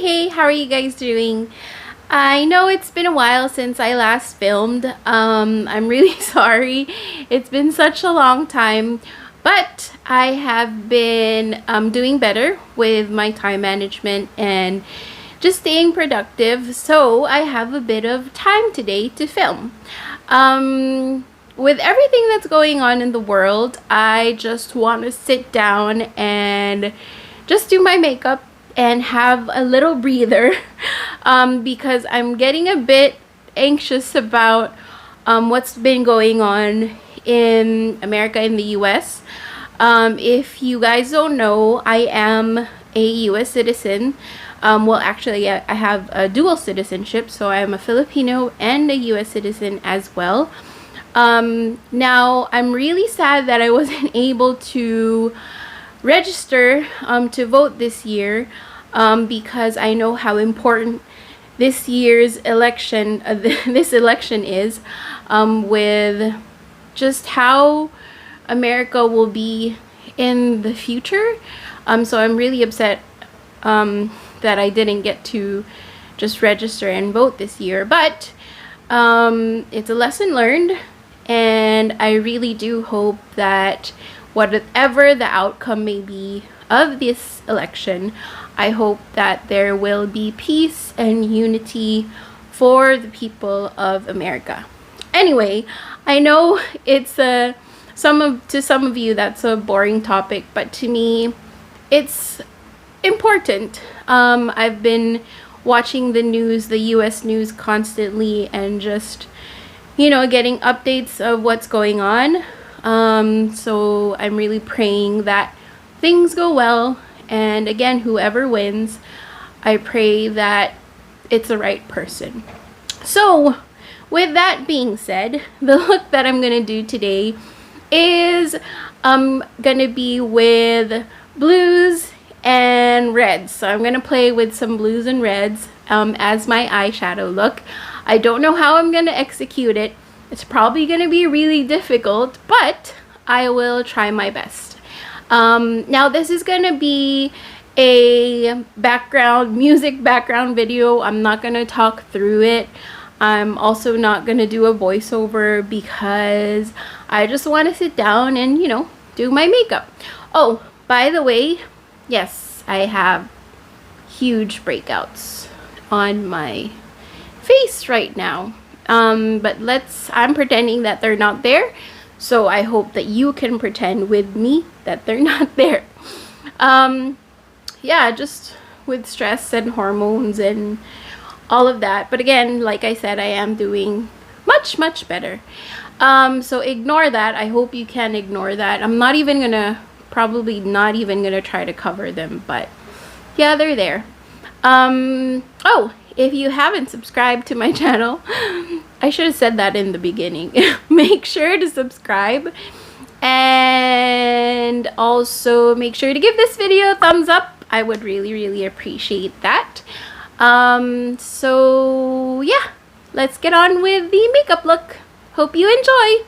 Hey, how are you guys doing? I know it's been a while since I last filmed. I'm really sorry. It's been such a long time, but I have been doing better with my time management and just staying productive. So I have a bit of time today to film. With everything that's going on in the world, I just want to sit down and just do my makeup and have a little breather because I'm getting a bit anxious about what's been going on in America, in the US. If you guys don't know, I am a US citizen. Well, actually, I have a dual citizenship, so I'm a Filipino and a US citizen as well. Now, I'm really sad that I wasn't able to register to vote this year because I know how important this year's election this election is with just how America will be in the future. So I'm really upset that I didn't get to just register and vote this year, but it's a lesson learned, and I really do hope that whatever the outcome may be of this election, I hope that there will be peace and unity for the people of America. Anyway, I know it's to some of you that's a boring topic, but to me it's important. I've been watching the news, the US news constantly, and just, you know, getting updates of what's going on. So I'm really praying that things go well, and again, whoever wins, I pray that it's the right person. So with that being said, the look that I'm gonna do today is gonna be with blues and reds. So I'm gonna play with some blues and reds as my eyeshadow look. I don't know how I'm gonna execute it. It's probably gonna be really difficult, but I will try my best. Now this is gonna be a music background video. I'm not gonna talk through it. I'm also not gonna do a voiceover because I just want to sit down and, you know, do my makeup. Oh, by the way, yes, I have huge breakouts on my face right now. But I'm pretending that they're not there, so I hope that you can pretend with me that they're not there. Yeah, just with stress and hormones and all of that. But again, like I said, I am doing much better. So ignore that. I hope you can ignore that. I'm probably not even gonna try to cover them, but yeah, they're there. Oh, if you haven't subscribed to my channel, I should have said that in the beginning. Make sure to subscribe, and also make sure to give this video a thumbs up. I would really appreciate that. So yeah, let's get on with the makeup look. Hope you enjoy.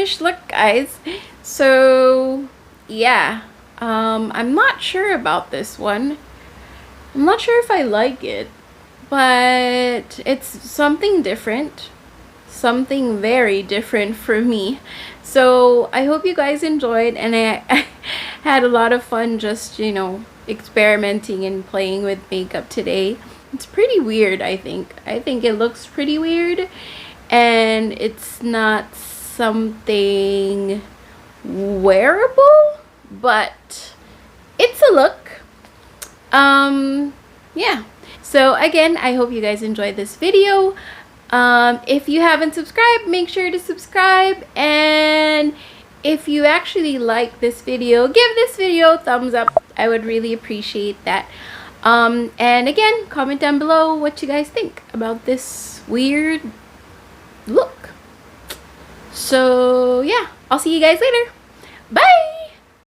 finished look, guys. So yeah, I'm not sure about this one. I'm not sure if I like it, but it's something different, something very different for me. So I hope you guys enjoyed, and I had a lot of fun just, you know, experimenting and playing with makeup today. It's pretty weird. I think it looks pretty weird, and it's not something wearable, but it's a look. Yeah, so again, I hope you guys enjoyed this video. If you haven't subscribed, make sure to subscribe, and if you actually like this video, give this video a thumbs up. I would really appreciate that. And again, comment down below what you guys think about this weird look. So yeah, I'll see you guys later. Bye.